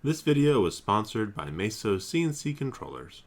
This video was sponsored by Meso CNC Controllers.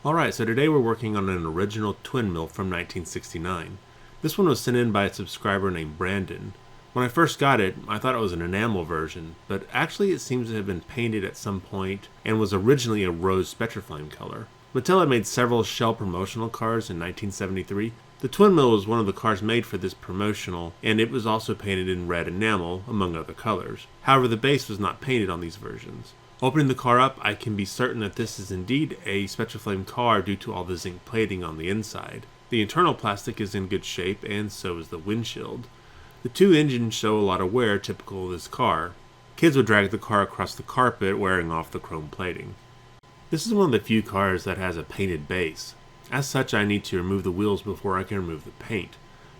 Alright, so today we're working on an original twin mill from 1969. This one was sent in by a subscriber named Brandon. When I first got it, I thought it was an enamel version, but actually it seems to have been painted at some point and was originally a rose Spectraflame color. Mattel had made several shell promotional cars in 1973. The twin mill was one of the cars made for this promotional, and it was also painted in red enamel, among other colors. However, the base was not painted on these versions. Opening the car up, I can be certain that this is indeed a Spectraflame car due to all the zinc plating on the inside. The internal plastic is in good shape, and so is the windshield. The two engines show a lot of wear typical of this car. Kids would drag the car across the carpet wearing off the chrome plating. This is one of the few cars that has a painted base. As such, I need to remove the wheels before I can remove the paint.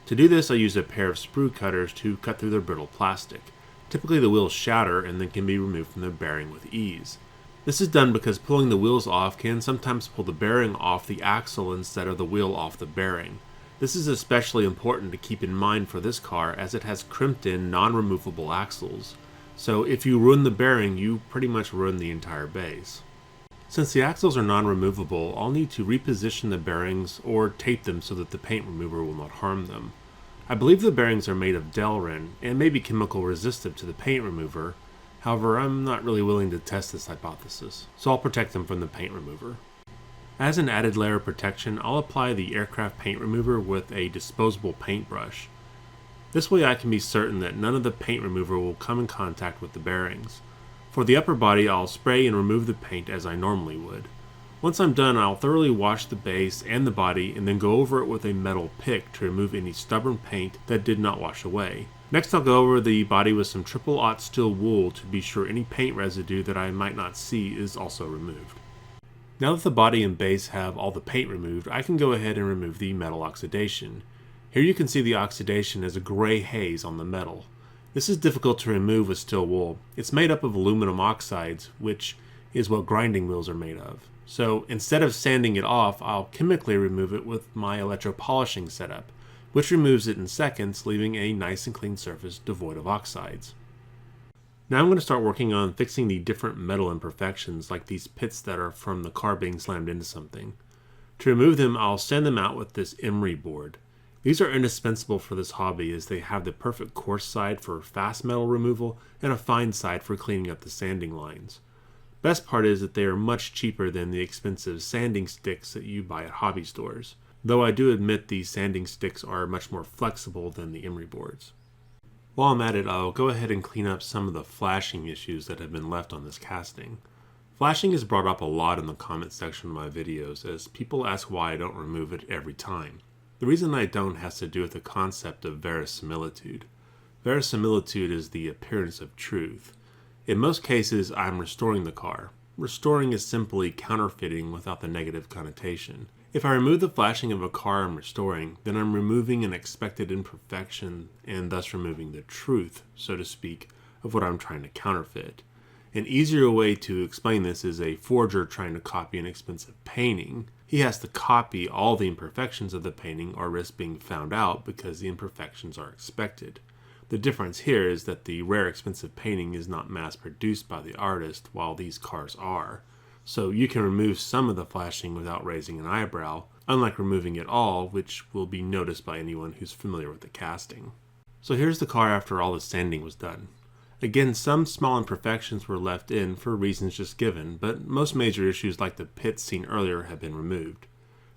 To do this, I use a pair of sprue cutters to cut through the brittle plastic. Typically the wheels shatter and then can be removed from the bearing with ease. This is done because pulling the wheels off can sometimes pull the bearing off the axle instead of the wheel off the bearing. This is especially important to keep in mind for this car as it has crimped in non-removable axles. So if you ruin the bearing, you pretty much ruin the entire base. Since the axles are non-removable, I'll need to reposition the bearings or tape them so that the paint remover will not harm them. I believe the bearings are made of Delrin and may be chemical resistant to the paint remover. However, I'm not really willing to test this hypothesis, so I'll protect them from the paint remover. As an added layer of protection, I'll apply the aircraft paint remover with a disposable paintbrush. This way I can be certain that none of the paint remover will come in contact with the bearings. For the upper body, I'll spray and remove the paint as I normally would. Once I'm done, I'll thoroughly wash the base and the body and then go over it with a metal pick to remove any stubborn paint that did not wash away. Next, I'll go over the body with some 000 steel wool to be sure any paint residue that I might not see is also removed. Now that the body and base have all the paint removed, I can go ahead and remove the metal oxidation. Here you can see the oxidation as a gray haze on the metal. This is difficult to remove with steel wool. It's made up of aluminum oxides, which is what grinding wheels are made of. So instead of sanding it off, I'll chemically remove it with my electro-polishing setup, which removes it in seconds, leaving a nice and clean surface devoid of oxides. Now I'm going to start working on fixing the different metal imperfections, like these pits that are from the car being slammed into something. To remove them, I'll sand them out with this emery board. These are indispensable for this hobby as they have the perfect coarse side for fast metal removal and a fine side for cleaning up the sanding lines. Best part is that they are much cheaper than the expensive sanding sticks that you buy at hobby stores, though I do admit these sanding sticks are much more flexible than the emery boards. While I'm at it, I'll go ahead and clean up some of the flashing issues that have been left on this casting. Flashing is brought up a lot in the comment section of my videos as people ask why I don't remove it every time. The reason I don't has to do with the concept of verisimilitude. Verisimilitude is the appearance of truth. In most cases, I'm restoring the car. Restoring is simply counterfeiting without the negative connotation. If I remove the flashing of a car I'm restoring, then I'm removing an expected imperfection and thus removing the truth, so to speak, of what I'm trying to counterfeit. An easier way to explain this is a forger trying to copy an expensive painting. He has to copy all the imperfections of the painting or risk being found out because the imperfections are expected. The difference here is that the rare expensive painting is not mass-produced by the artist, while these cars are. So you can remove some of the flashing without raising an eyebrow, unlike removing it all, which will be noticed by anyone who's familiar with the casting. So here's the car after all the sanding was done. Again, some small imperfections were left in for reasons just given, but most major issues like the pits seen earlier have been removed.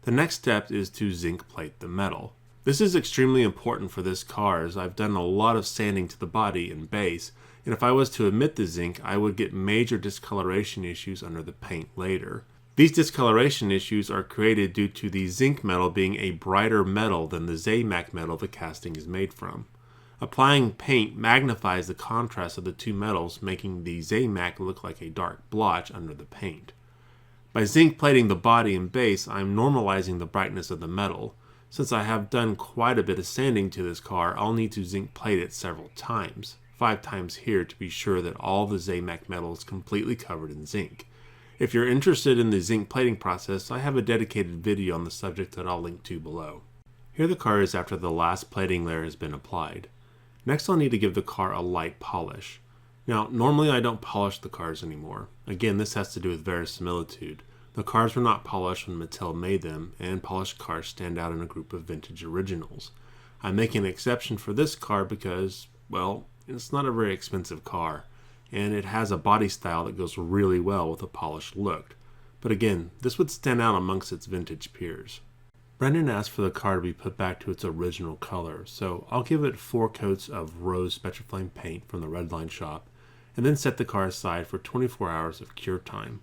The next step is to zinc plate the metal. This is extremely important for this car as I've done a lot of sanding to the body and base, and if I was to omit the zinc, I would get major discoloration issues under the paint later. These discoloration issues are created due to the zinc metal being a brighter metal than the Zamac metal the casting is made from. Applying paint magnifies the contrast of the two metals, making the Zamac look like a dark blotch under the paint. By zinc plating the body and base, I'm normalizing the brightness of the metal. Since I have done quite a bit of sanding to this car, I'll need to zinc plate it several times, 5 times here to be sure that all the Zamac metal is completely covered in zinc. If you're interested in the zinc plating process, I have a dedicated video on the subject that I'll link to below. Here the car is after the last plating layer has been applied. Next I'll need to give the car a light polish. Now, normally I don't polish the cars anymore. Again, this has to do with verisimilitude. The cars were not polished when Mattel made them, and polished cars stand out in a group of vintage originals. I'm making an exception for this car because, well, it's not a very expensive car, and it has a body style that goes really well with a polished look. But again, this would stand out amongst its vintage peers. Brendan asked for the car to be put back to its original color, so I'll give it 4 coats of rose Spectraflame paint from the Redline shop, and then set the car aside for 24 hours of cure time.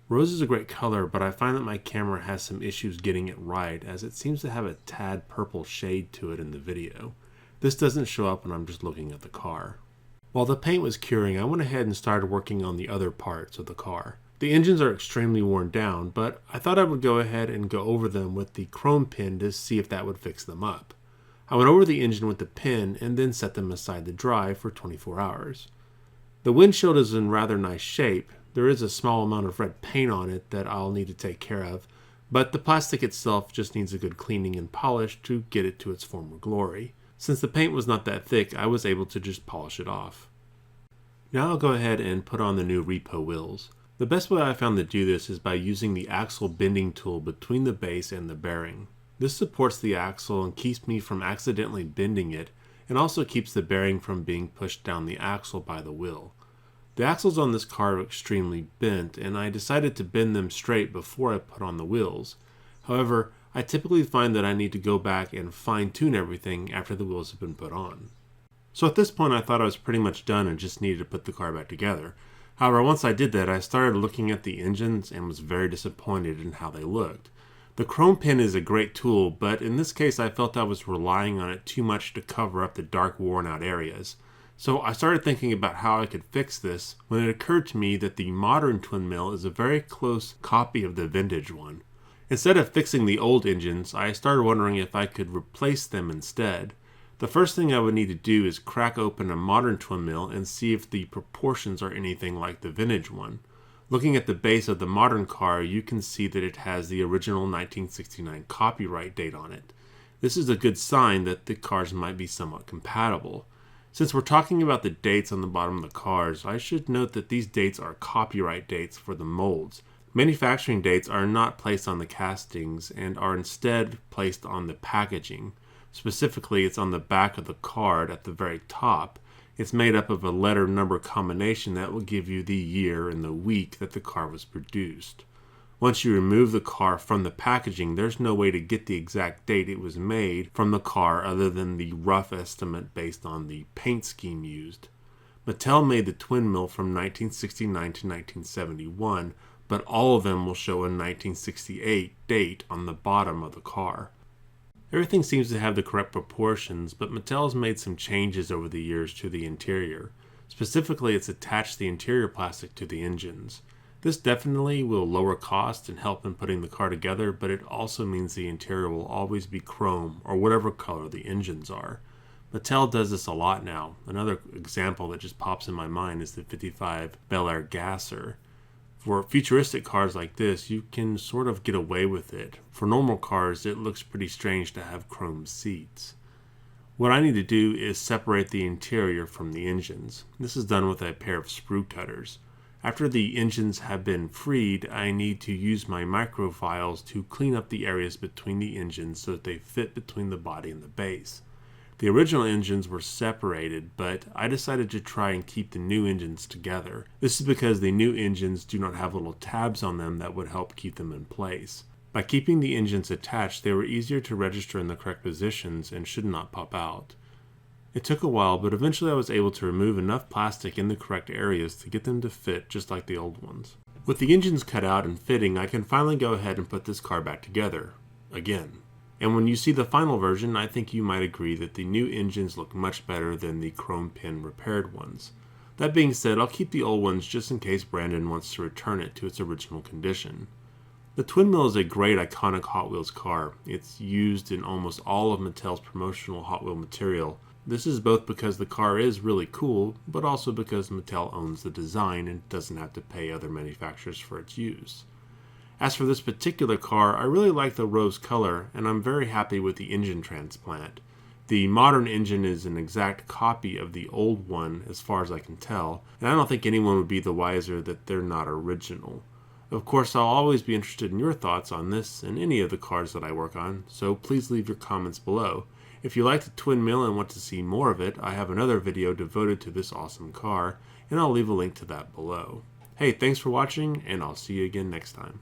Rose is a great color, but I find that my camera has some issues getting it right, as it seems to have a tad purple shade to it in the video. This doesn't show up when I'm just looking at the car. While the paint was curing, I went ahead and started working on the other parts of the car. The engines are extremely worn down, but I thought I would go ahead and go over them with the chrome pin to see if that would fix them up. I went over the engine with the pin and then set them aside to dry for 24 hours. The windshield is in rather nice shape. There is a small amount of red paint on it that I'll need to take care of, but the plastic itself just needs a good cleaning and polish to get it to its former glory. Since the paint was not that thick, I was able to just polish it off. Now I'll go ahead and put on the new repo wheels. The best way I found to do this is by using the axle bending tool between the base and the bearing. This supports the axle and keeps me from accidentally bending it, and also keeps the bearing from being pushed down the axle by the wheel. The axles on this car are extremely bent, and I decided to bend them straight before I put on the wheels. However, I typically find that I need to go back and fine-tune everything after the wheels have been put on. So at this point I thought I was pretty much done and just needed to put the car back together. However, once I did that, I started looking at the engines and was very disappointed in how they looked. The chrome pin is a great tool, but in this case I felt I was relying on it too much to cover up the dark worn out areas. So I started thinking about how I could fix this when it occurred to me that the modern twin mill is a very close copy of the vintage one. Instead of fixing the old engines, I started wondering if I could replace them instead. The first thing I would need to do is crack open a modern twin mill and see if the proportions are anything like the vintage one. Looking at the base of the modern car, you can see that it has the original 1969 copyright date on it. This is a good sign that the cars might be somewhat compatible. Since we're talking about the dates on the bottom of the cars, I should note that these dates are copyright dates for the molds. Manufacturing dates are not placed on the castings and are instead placed on the packaging. Specifically, it's on the back of the card at the very top. It's made up of a letter-number combination that will give you the year and the week that the car was produced. Once you remove the car from the packaging, there's no way to get the exact date it was made from the car other than the rough estimate based on the paint scheme used. Mattel made the twin mill from 1969 to 1971, but all of them will show a 1968 date on the bottom of the car. Everything seems to have the correct proportions, but Mattel's made some changes over the years to the interior. Specifically, it's attached the interior plastic to the engines. This definitely will lower cost and help in putting the car together, but it also means the interior will always be chrome or whatever color the engines are. Mattel does this a lot now. Another example that just pops in my mind is the 55 Bel Air Gasser. For futuristic cars like this, you can sort of get away with it. For normal cars, it looks pretty strange to have chrome seats. What I need to do is separate the interior from the engines. This is done with a pair of sprue cutters. After the engines have been freed, I need to use my microfiles to clean up the areas between the engines so that they fit between the body and the base. The original engines were separated, but I decided to try and keep the new engines together. This is because the new engines do not have little tabs on them that would help keep them in place. By keeping the engines attached, they were easier to register in the correct positions and should not pop out. It took a while, but eventually I was able to remove enough plastic in the correct areas to get them to fit just like the old ones. With the engines cut out and fitting, I can finally go ahead and put this car back together. Again. And when you see the final version, I think you might agree that the new engines look much better than the chrome pin repaired ones. That being said, I'll keep the old ones just in case Brandon wants to return it to its original condition. The twin mill is a great iconic Hot Wheels car. It's used in almost all of Mattel's promotional Hot Wheel material. This is both because the car is really cool, but also because Mattel owns the design and doesn't have to pay other manufacturers for its use. As for this particular car, I really like the rose color, and I'm very happy with the engine transplant. The modern engine is an exact copy of the old one as far as I can tell, and I don't think anyone would be the wiser that they're not original. Of course, I'll always be interested in your thoughts on this and any of the cars that I work on, so please leave your comments below. If you like the twin mill and want to see more of it, I have another video devoted to this awesome car, and I'll leave a link to that below. Hey, thanks for watching, and I'll see you again next time.